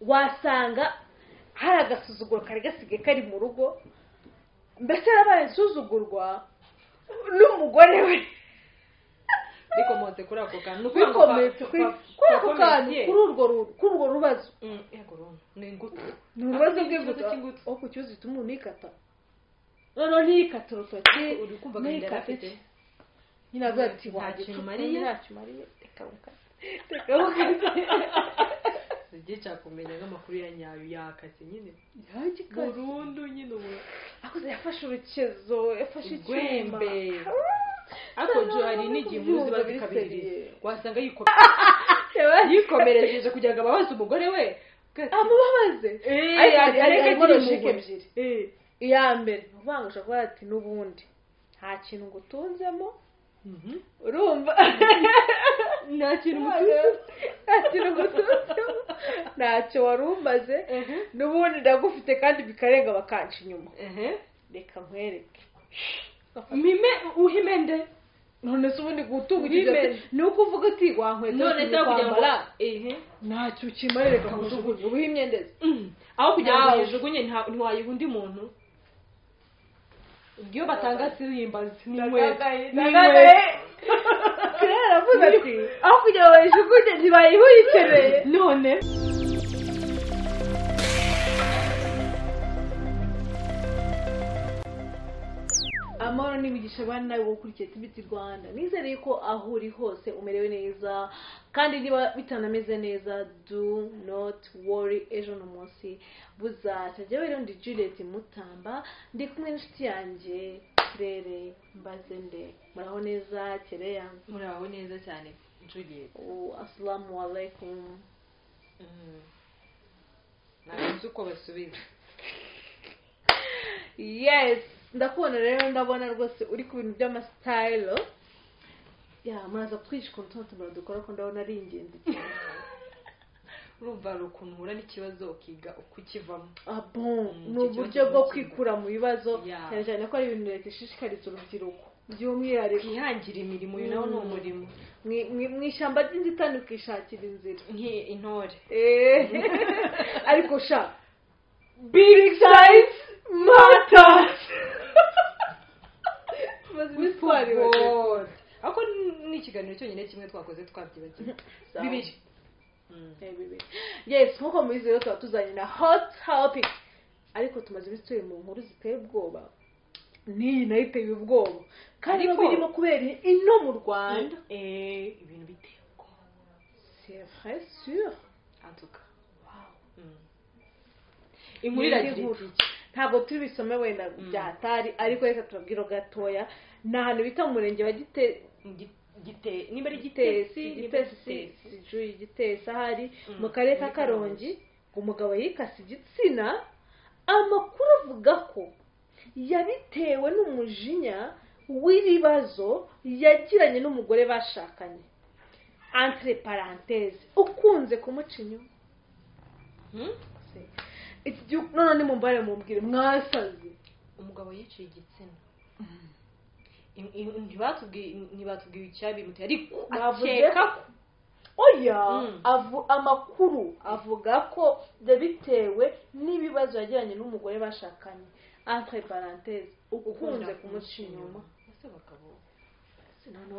wasanga hari agasuzuguro kari gasigaye kari mu rugo mbese yarabaye insuzugurwa n'umugore we bikomotse kuri ako kantu bikometse kuri ako kantu kuri urwo rubazo yego ni ingutu ni urubazo bw'ingutu aho ku kibazo gituma umuntu yikata noneho ntiyikate urutoki uri kumva ngo yarafite nyine avuga ati ntacyo mariye reka zigica kumenya nk'amakuru ya nyayo yakase nyine yagikaze burundu nyine ubu akoze yafashe urukezo yafashe icyuma ariko jo hari n'igihe muzi bazikabiririza wasanga yikomerejeje kugira ngo ababaze umugore we amubabaze ariko logique ebyiri iya mbere uvangisha kuba ati n'ubundi nta kintu ngutunzemo urumva nta kintu ngutunzemo ntacyo wari umaze n'ubundi ndagufite kandi bikarenga bakanca inyuma reka nkwereke uhimende none se ubundi gutunga ikigaze ni uko uvuga ati wankweta none se kwambara ntacyo ukimarire reka nkujugunye ubuhe imyendeze aho kugira ngo uyijugunye ntiwayiha undi muntu iyo batanga sirimbazi ni inkweto aravuze ati aho kugira ngo bayijugunye ntibayiha uyikeneye none amahoro n'imigisha abana nawe ukurikiye Tibiti Rwanda nizere ko aho uri hose umerewe neza kandi niba bitanameze neza do not worry ejo no munsi buzacya jyewe rero ndi Juliet Mutamba ndi kumwe n'inshuti yanjye Kirere Mbazende muraho neza Kireya muraho neza cyane Juliet assalamu alaikum ntabwo uko basubiza yes ndakubona rero ndabona rwose uri ku bintu by'amasitayilo muraza kutwigisha ukuntu tuba dukora ko ndabona ari ingenzi cyane urumva hari ukuntu uhura n'ikibazo ukiga uko ukivamo ni uburyo bwo kwikura mu bibazo cyane cyane ko ari ibintu leta ishishikariza urubyiruko by'umwihariko kwihangira imirimo uyu nawo ni umurimo mu ishyamba ry'inzitane ukishakira inzira nk'intore ariko sha big size matters ako ni ikiganiro cyonyine kimwe twakoze twabyibagiwe bibiri yes nkuko mubizi rero tuba tuzanye na hot topic ariko tumaze iminsi turi mu nkuru ziteye ubwoba n'iyi nayo iteye ubwoba kandi birimo kubera ino mu Rwanda ibintu biteye ubwoba c'est vrai sûr en tout cas inkuru iragira ntabwo turi bisome wenda byatari ariko reka turabwira gatoya ni ahantu bita mu murenge wa niba ari Gitesi ahari mu karere ka Karongi umugabo yikase igitsina amakuru avuga ko yabitewe n'umujinya w'ibibazo yagiranye n'umugore bashakanye entre parenthèses ukunze kumuca inyuma none ni mumbare mumbwire mwasaze umugabo yiciye igitsina ntibatubwiye icyabimuteye ariko akeka ko amakuru avuga ko bitewe n'ibibazo yagiranye n'umugore bashakanye entre parenthèses ukunze kumuca inyuma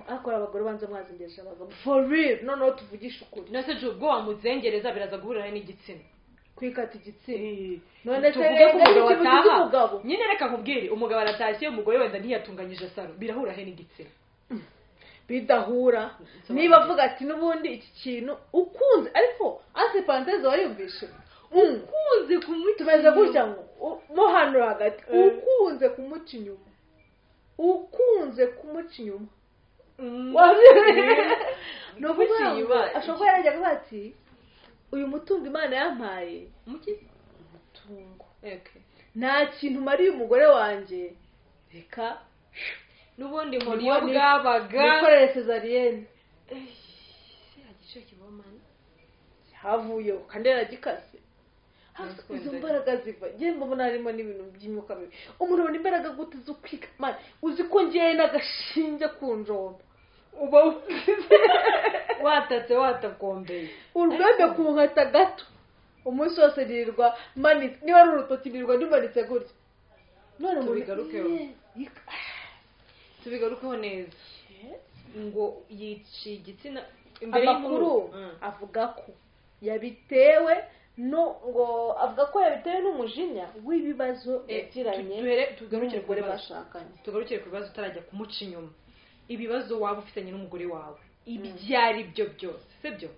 ariko abagore banze mwazengereje abagabo for real noneho tuvugisha ukuri nase je ubwo wamuzengereza biraza guhurira n'igitsina kwikata igitsina none se tuvuge ko umugabo ataha nyine reka nkubwire umugabo aratashye umugore wenda ntiyatunganyije saro birahura he n'igitsina bidahura niba avuga ati n'ubundi iki kintu ukunze ariko entre parenthèses wayumvishe ukunze kumuca tumeze gutya ngo mo hano hagati ukunze kumuca inyuma no kuba ashobora yarajya kuba ati uyu mutungo Imana yampaye umutungo nta kintu mariye umugore wanjye reka n'ubundi muri yo bwabaga nikorere cesarienne igiciro kibomana havuye kandi yaragikase izo mbaraga ziva ngiye mbona harimo n'ibintu by'imyuka mibi umuntu ubona imbaraga gute zo kwiga man uzi ko ngiye n'agashinge kunjomba uba watatse watakombeye urwembe ku nkata gato umunsi wose nirirwa manitse niba ari urutoki nirirwa ndimanitse gutya none tubigarukeho neza ngo yiciye igitsina imbere amakuru avuga ko yabitewe avuga ko yabitewe n'umujinya w'ibibazo yagiranye n'umugore bashakanye. Tugarukire ku bibazo utarajya kumuca inyuma. Ibibazo waba ufitanye n'umugore wawe ibyari byo byose sibyo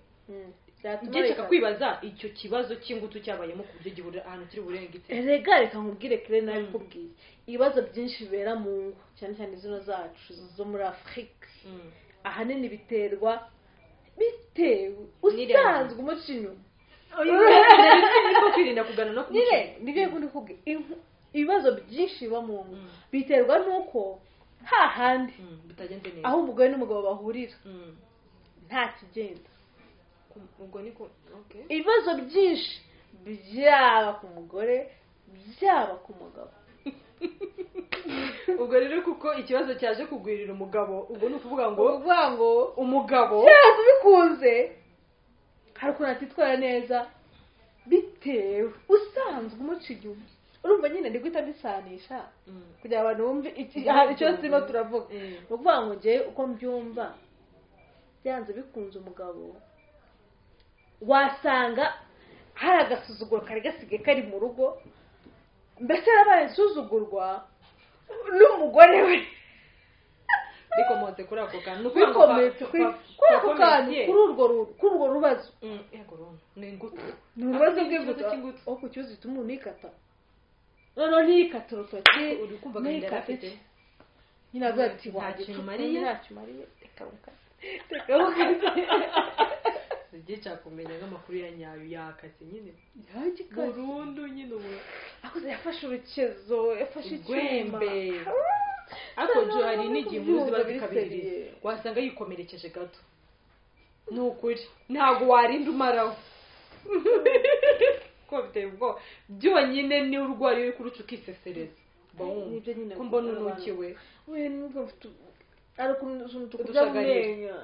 ngishaka kwibaza icyo kibazo cy'ingutu cyabayemo ku buryo gihurira ahantu kiri burengitse. Reka nkubwire kire nabi kubwiye ibibazo byinshi bibera mu ngo cyane cyane zino zacu zo muri Afrika ahanini bitewe usanzwe umuca inyuma. Niko kwirinda kugana no kumuca. Nibyo kundi kubwiye ibibazo byinshi biba mu ngo biterwa nuko hahandi bitagenze neza aho umugore n'umugabo bahurira nta kigenda. Ubwo niko ibibazo byinshi byaba ku mugore byaba ku mugabo. Ubwo rero kuko ikibazo cyaje kugwirira umugabo ubwo ni ukuvuga ngo umugabo cyangwa bikunze hari ukuntu atitwara neza bitewe usanzwe umuca inyuma. Urumva nyine ndi guhita mbisanisha kugira abantu bumve icyo turimo turavuga. Ni ukuvuga ngo njye uko mbyumva byanze bikunze umugabo wasanga hari agasuzuguro kari gasigaye kari mu rugo mbese yarabaye insuzugurwa n'umugore we bikomotse kuri ako kantu bikometse kuri ako kantu kuri urwo rubazo ni ingutu ni urubazo bw'ingutu aho ku kibazo gituma umuntu yikata noneho ntiyikate urutoki uri kumva agahinda afite nyine avuga ati ntacyo umariye reka Zigica kumenya nk'amakuru ya nyayo yakase nyine yagikaze burundu nyine ubu akoze yafashe urukezo yafashe icyuma ariko jo hari n'igihe muzi bazikabiriye wasanga yikomerekeje gato nukuri ntago warinda umaraho ko biteye ubwo byonyine ni urwari uri kuruca ukisesereza ko mbona unukiwe we nubwo arakuntu tukujamenya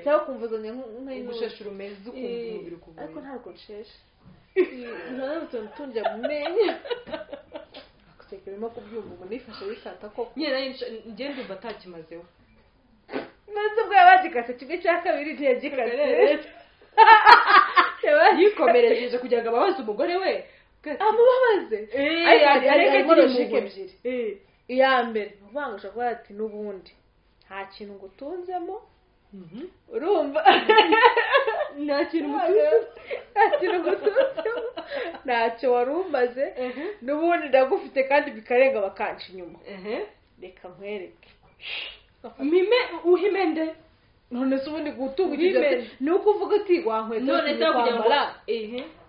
cyangwa kumvuzanya nk'igushesha urumeze ukumva umubiri kuvuye ariko ntabwo nsheshe ntabwo tunjya mumenya akutekeremo kubyumva umuntu yifashe wikata koko nyine ngende umva atakimazeho nose bwa bagikase kimwe cya kabiri ntiyagikase yikomerejeje kugira ngo ababaze umugore we amubabaze ariko logique ebyiri iya mbere uvuga ngo ushobora ati n'ubundi nta kintu ngo utunzemo urumva nta kintu ngutunzemo ntacyo wari umaze n'ubundi ndagufite kandi bikarenga bakanca inyuma reka nkwereke uhimende none se ubundi gutunga ni uko uvuga uti wankweto none se kwambara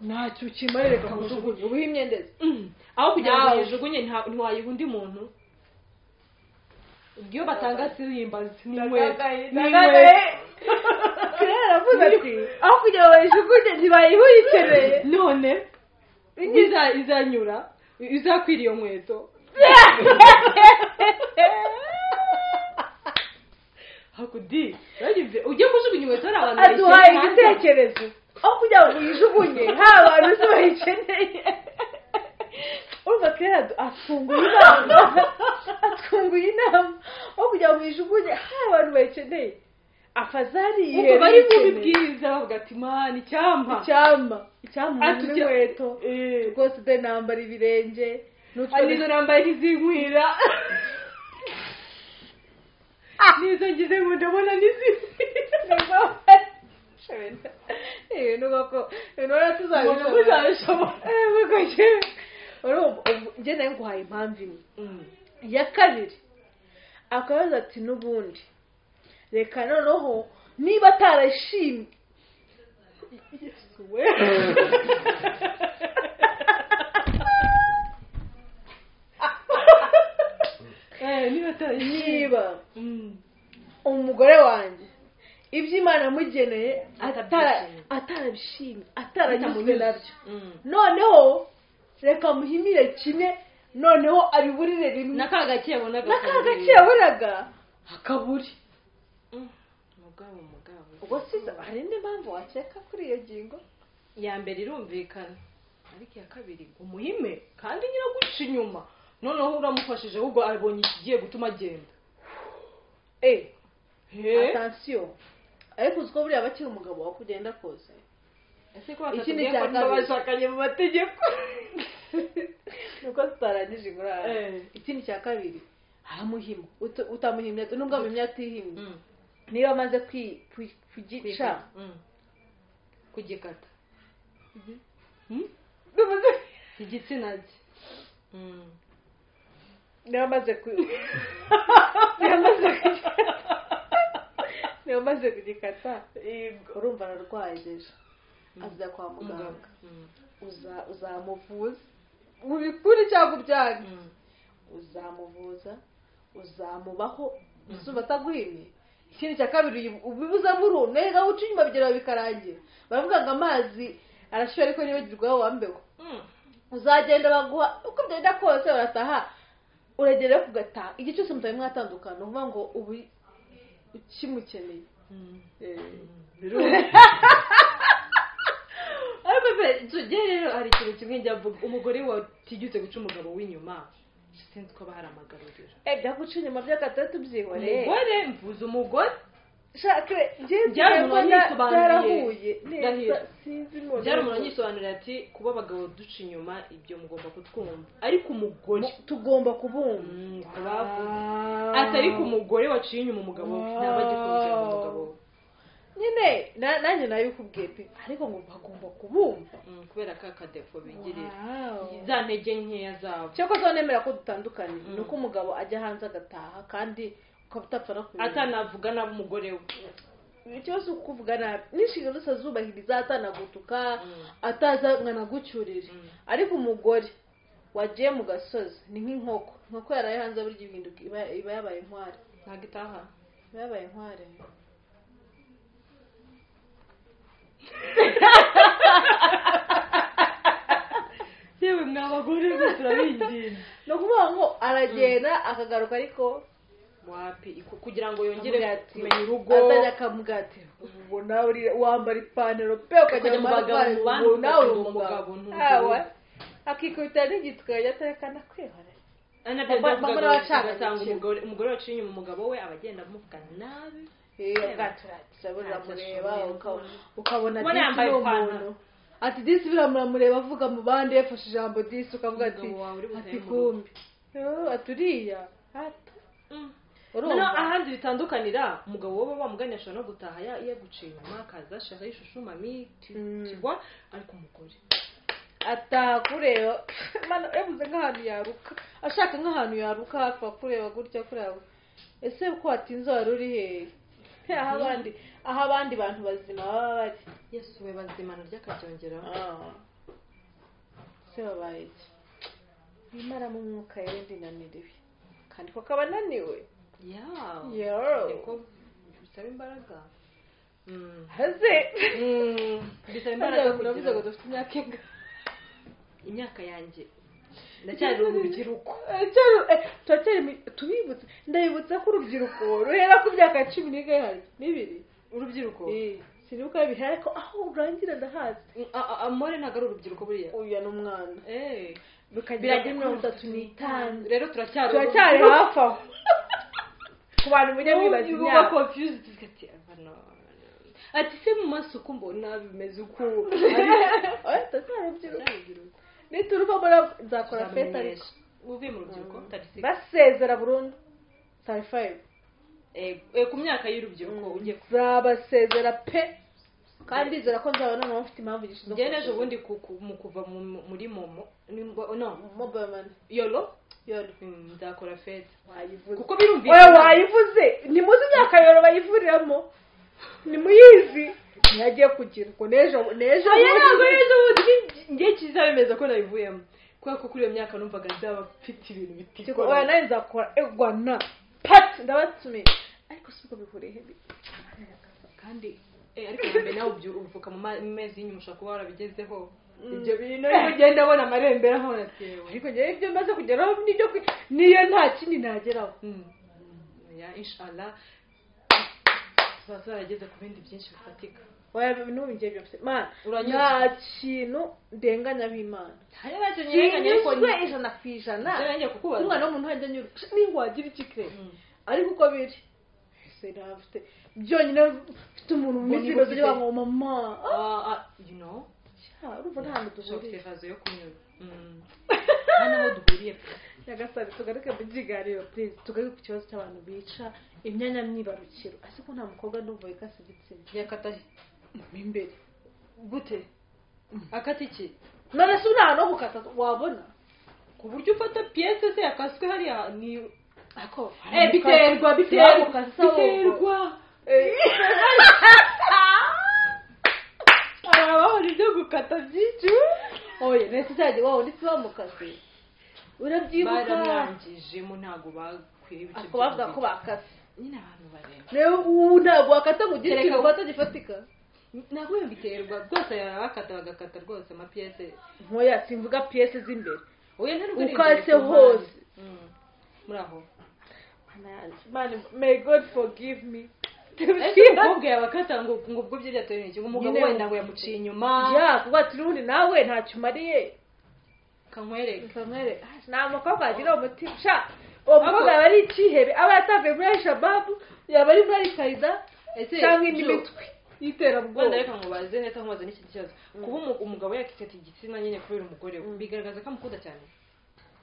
ntacyo ukimara reka mujugunye ubuhe imyendeze aho kugira ngo uyijugunye ntiwayiha undi muntu iyo batanga sirimbazi n'inkweto aravuze ati aho kugira ngo bayijugunye ntibayiha uyikeneye none izanyura izakwira iyo nkweto hakudi ujye kujugunya inkweto hari abantu aduhaye igitekerezo aho kugira ngo uyijugunye hari abantu se bayikeneye urumva kera atunguye inama aho kugira ngo uyijugunye hari abantu bayikeneye afazari ubwo bari kubibwiriza bavuga ati mani icyampa n'inkweto rwose de nambara ibirenge nizo nambaye ntizinkwira nizo ngize ngo ndabona ntizinkwira njye nayo nguhaye impamvu imwe iya kabiri akabaza ati n'ubundi reka noneho niba atarashimye niba umugore wanjye ibyo Imana yamugeneye atarabishimye ataranyuzwe nabyo noneho reka muhimire kimwe noneho abiburire rimwe n'akagake yabonaga akaburi mugabo ubwo siza hari indi mpamvu wakeka kuri iyo ngingo iya mbere irumvikana ariko iya kabiri umuhime kandi nyiraguca inyuma noneho uramufashije ahubwo abonye ikigiye gutuma agenda attention ariko uziko buriya bakiri umugabo wo kugenda kose ese ko ikindi cya kabiri bashakanye mu mategeko nuko tutarangije ngura ikindi cya kabiri aramuhima utamuhimye nubwo amumye atihimye niba amaze kugica kugikata igitsina cye niba amaze kugikata urumva ararwaye deja ajya kwa muganga uzamuvuza mu bikuri cyangwa ibyanyu uzamuvuza uzamubaho izuba ataguhimye ikindi cya kabiri ubibuza burundu nega uca inyuma bigera bikarangira baravuga ngo amazi arashyuha ariko ntibagirwe aho wambeho uzagenda baguha uko byenda kose urataha uragera kugataha igihe cyose mutaye mwatandukana uvuga ngo ubu ukimukeneye ariko tujye rero hari ikintu kimwe njya mvuga umugore watigyutse guca umugabo w'inyuma sinzi ko bahari amagaruriro byaguca inyuma by'agatatu byihoreye umugore mvuze umugore byari umuntu anyisobanurira ati kuba abagabo duca inyuma ibyo mugomba kutwumva ariko umugore tugomba kubumva atari ku mugore waciye inyuma umugabo ntaba agikunze umugabo nyine nanjye nabikubwiye pe ariko ngo bagomba kubumva kubera ka kadefo bigirira za ntege nkeya zabo cyoko zonemera ko dutandukanye ni uko umugabo ajya hanze agataha kandi ukaba utapfa no kubimenya atanavuga nabi umugore we ikibazo kuvuga nabi n'inshingano zose azubahiriza atanagutuka ataza mwanagucyurire ariko umugore wagiye mu gasozi ni nk'inkoko yaraye hanze burya ihinduka iba yabaye inkware ntabwo itaha iba yabaye inkware yewe mwabagore turabinginze ni ukuvuga ngo aragenda akagaruka ariko wapi kugira ngo yongere kumenya urugo atajya akamugatira ubona wambara ipantaro pe ukajya mu bagabo nawe uri umugabo akikubita n'igitwe yaterekana kwihora ugasanga umugore waciye inyuma umugabo we aba agenda amuvuga nabi uramureba ukabona disi ni umuntu ati disi biramureba avuga mu bandi yafashe ijambo disi ukavuga ati kumbi aturiya noneho ahandi bitandukanira umugabo wowe bamuganye ashobora no gutaha yaguciye inyuma akaza ashaka ishusho mami kigwa ariko umugore atakureba yabuze nk'ahantu yaruka ashaka nk'ahantu yaruka hafi kureba gutya kureba ese ko watinze wari uri hehe aho abandi bantu bazima baba bari yesu we bazima naryo akabyongeraho se babaye iki bimaramo umwuka yewe ndinaniriwe kandi ko kaba ananiwe niko bisaba imbaraga haze bisaba imbaraga kugira ngo dufite imyaka inga imyaka yanjye ndacyari urubyiruko tubibutse ndabibutsa ko urubyiruko ruhera ku myaka 12 urubyiruko sinibuka bihera ariko aho urangira ndahazi amore ntago ari urubyiruko buriya uyu ni umwana biragira 35 rero turacyari hafi aho ku bantu mujye mwibaza imyaka confused ati se mu maso uko mbona bimeze uko nituruvamo nzakora fete ariko uvuye mu rubyiruko basezera burundu 35 ku myaka y'urubyiruko ugiye zabasezera pe kandi izera ko nzabona nawe mfite impamvu gishize njye neje ubundi mu kuva muri momo no mobile money yolo nzakora fete wayivuze kuko birumvikana wayivuze ntimuzi imyaka yoro bayivuriramo nimuyizi ntiyagiye kugira ngo nejo njye kizabemeza ko nayivuyemo kubera ko kuri iyo myaka numvaga nzaba mfite ibintu bitikora oya nawe nzakora egwana pati ndabatumiye ariko si uko bihuriye kandi ariko nambe nawe uvuka mu mezi y'inyuma ushobora kuba warabigezeho ibyo bintu ariko ugenda abona amarembera aho natewe ariko njyewe ibyo maze kugeraho niyo nta kindi nageraho inshallah tuzageze ku bindi byinshi bifatika oya ibintu bigiye byose mana Uranyuzwe. nta kintu ndenganya b'Imana hari nacyo nyerenganya ariko kinyuzwe ijana ku ijana ngiye kukubaza umwana w'umuntu hajya anyura niba wagira iki kire ariko uko biri ese nafite byonyine mfite umuntu mu minsi yose agira ngo mama you know urumva nta hantu duhuriye fazo yo kunyura hano aho duhuriye nyagasani tugaruke mu kiganiro please tugaruke ku kibazo cy'abantu bica imyanya myibarukiro ariko nta mukobwa ndumva yikase igitsina yakata mu imbere gute akata iki none se uri ahantu ho gukata wabona ku buryo ufata piyese se yakaswe hariya ni ako biterwa abahora ibyo gukata byinshi oye nese cyajye wawe ndetse bamukase urabyibuka baramwangijemo ntabwo bakwiye ibice ako bavuga ko bakase nyine abantu bareba rero ubu ntabwo wakata mu gihe Kereka ufata gifatika ntabwo biterwa rwose bakata bagakata rwose amapiyese ntoya simvuga piyese z'imbere oya ntabwo ukase hose muri aho man may God forgive me umukobwa yabakata ngo ubwo byo byatoye n'iki umugabo wenda ngo yamuciye inyuma ya kuba ati n'ubundi nawe ntacyo umariye kankwereke nta mukobwa wagira umutima sha uwo mukobwa yaba ari ikihebe aba yatavuye muri Al-Shabaab yaba ari muri Al-Qaeda cyangwa indi mitwe y'iterabwoba wenda reka ngo baze neza nkubaza n'iki kibazo kuba umugabo yakikata igitsina nyine kubera umugore we bigaragaza ko amukunda cyane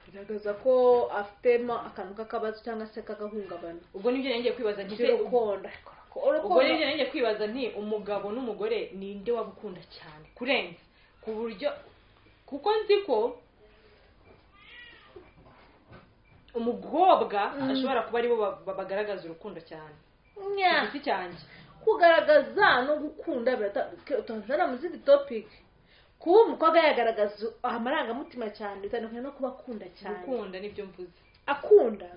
bigaragaza ko afitemo akantu k'akabazo cyangwa se k'agahungabana ubwo nibyo ngiye kwibaza nti urukundo ubwo nibyo ngiye kwibaza nti umugabo n'umugore ninde wabukunda cyane kurenza ku buryo kuko nzi ko umukobwa ashobora kuba aribo bagaragaza urukundo cyane igiti cyanjye kugaragaza no gukunda biratandukanye mu zindi topic kuba umukobwa yagaragaza amarangamutima cyane bitandukanye no kuba akunda cyane gukunda nibyo mvuze akunda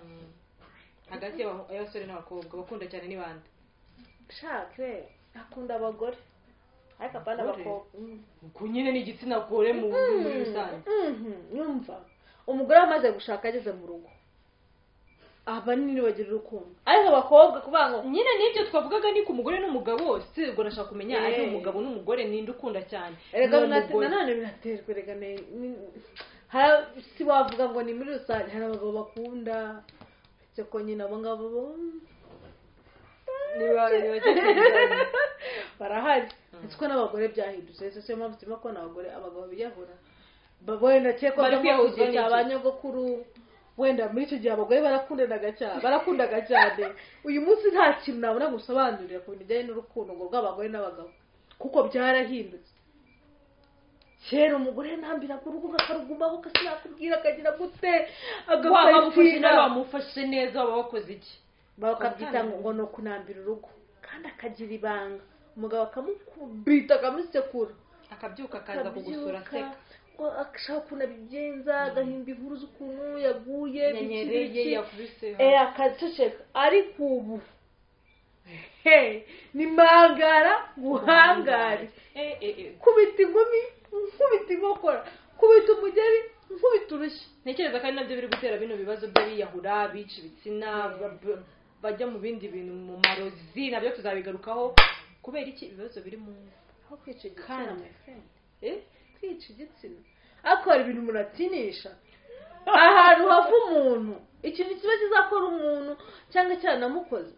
hagati y'abasore n'abakobwa bakunda cyane ni bande shake akunda abagore ariko apana abakobwa ubwo nyine ni igitsina gore muri rusange yumva umugore amaze gushaka ageze mu rugo aba nini bagira urukundo ariko abakobwa kuvuga ngo nyine n'ibyo twavugaga ni ku mugore n'umugabo si ubwo nashaka kumenya ari umugabo n'umugore ninde ukunda cyane erega nanone binaterwa erega si wavuga ngo ni muri rusange hari abagabo bakunda uretse ko nyine abo ngabo barahari ndetse ko n'abagore byahindutse ese siyo mpamvu turimo kubona abagabo biyahura wenda cyeko mu gihe cya ba nyogokuru wenda muri icyo gihe abagore barakundaga cyane uyu munsi nta kintu nabona gusobanurira ku bintu bijyanye n'urukundo ngo rw'abagore n'abagabo kuko byarahindutse kera umugore ntambiraga urugo akarugumaho kasinakubwira akagira gute agafayitina bamufashe neza baba bakoze iki bakabyita ngo ni ukunambira urugo kandi akagira ibanga umugabo akamukubita akamusekura akabyuka akaza kugusura aseka ashaka ukuntu abigenza agahimba inkuru z'ukuntu yaguye yanyereye yakubise akaceceka ariko ubu ni mangara guhangare kubita inkumi nkubita inkokora kubita umugeri nkubita urushyi ntekereza ko ari nabyo biri gutera bino bibazo by'abiyahura bica ibitsina bajya mu bindi bintu mu marozi nabyo tuzabigarukaho kubera iki ibibazo biri mu aho kwica igitsina kwica igitsina akora ibintu umuntu atinisha ahantu hava umuntu ikintu kiba kizakora umuntu cyangwa cyanamukoze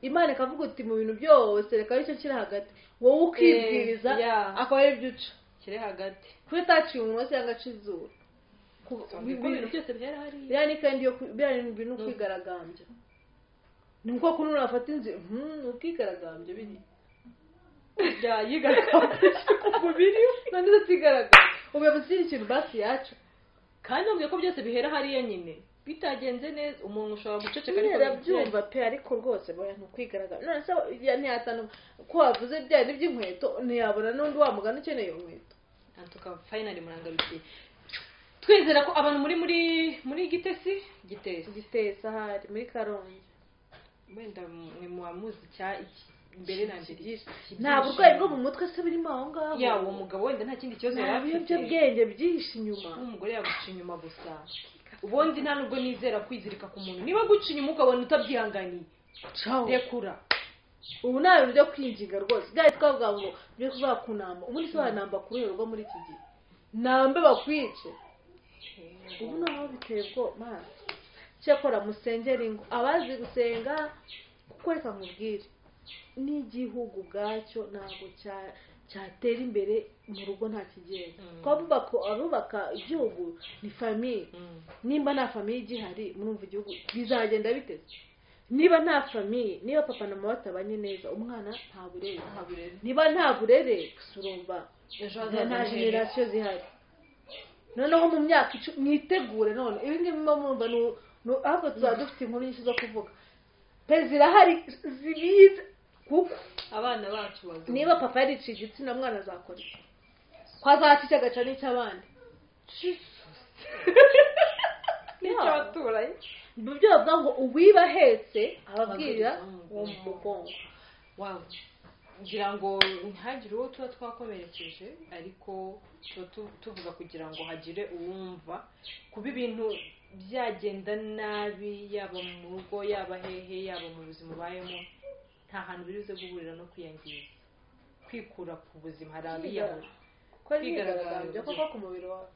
imana ikavuga uti mu bintu byose reka aricyo kiri hagati wowe ukibwiriza akaba ari byo uca kiri hagati kuba utaciye umunwa cyangwa aca izuru ibintu byose bihera hariya biriya ni kandi biriya ni ibintu kwigaragambya ni uko kuno urafata inzira ubwigaragambya biri yigaragambya ku mubiri none utigaragambya ubuyobozi ikintu basi yacu kandi nabwiye ko byose bihera hariya nyine bitagenze neza umuntu ushobora guceceka ariko arabyumva pe ariko rwose boya ntukwigaragambya none se ntiyatana ko wavuze bya by'inkweto ntiyabona n'undi wamugana ukeneye iyo nkweto tukaba finally murangarukiye twizera ko abantu muri gitesi ahari muri Karongi wenda mwe muwamuzi imbere nanjye nta burwayi bwo mu mutwe se birimo aho ngaho ya uwo mugabo wenda nta kindi kibazo yari afite ibiyobyabwenge byihishe inyuma umugore yaguca inyuma gusa ubundi nta nubwo nizera kwizirika ku muntu niba guca inyuma ukabona utabyihanganiye rekura ubu nta bintu byo kwinjiga rwose byari twavuga ngo byo kuvuga ku namba ubundi se wanamba ku ruhe rwo muri iki gihe nambe bakwice ubu noneho biteye ubwoba cyakora musengera ingo abazi gusenga kuko reka nkubwire n'igihugu ubwacyo ntabwo cyatera imbere mu rugo nta kigenda abubaka igihugu ni famiye nimba nta famiye igihari murumva igihugu bizagenda biteze niba nta famiye niba papa na mama batabanye neza umwana nta burere niba nta burere urumva nta generasiyo zihari noneho mu myaka 10 mwitegure none ibi ngibi murumva ahubwo tuzaba dufite inkuru nyinshi zo kuvuga zirahari zibize kuko abana bacu niba papa yariciye igitsina mwana azakora iki ko azacica agaca n'icy'abandi n'icyaturanye ibyo bavuga ngo uwiba ahetse ababwira uwo mu mugongo ngira ngo ntihagire uwo tuba twakomerekeje ariko tuvuga kugira ngo hagire uwumva kuba ibintu byagenda nabi yaba mu rugo yaba hehe yaba mu buzima ubayemo nta hantu biribuze guhurira no kwiyangiza kwikura ku buzima hari abiyahura kwigaragambya koko ku mubiri wawe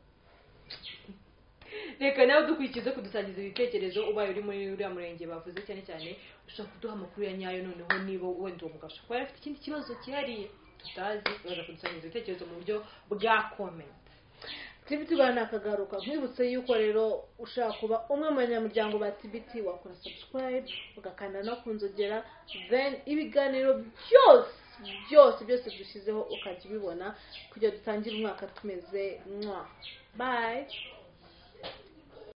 reka nawe dukurikize kudusangiza ibitekerezo ubaye uri muri uriya murenge bavuze cyane cyane ushobora kuduha amakuru ya nyayo noneho niba wenda uwo mugabo ashobora kuba afite ikindi kibazo cyihariye tutazi uraza kudusangiza ibitekerezo mu buryo bwa comment TBT Rwanda akagaruka nkwibutse yuko rero ushaka kuba umwe mu banyamuryango ba TBT wakora subscribe ugakanda no kunzogera then ibiganiro byose dushyizeho ukajya ubibona kugira dutangire umwaka tumeze bye.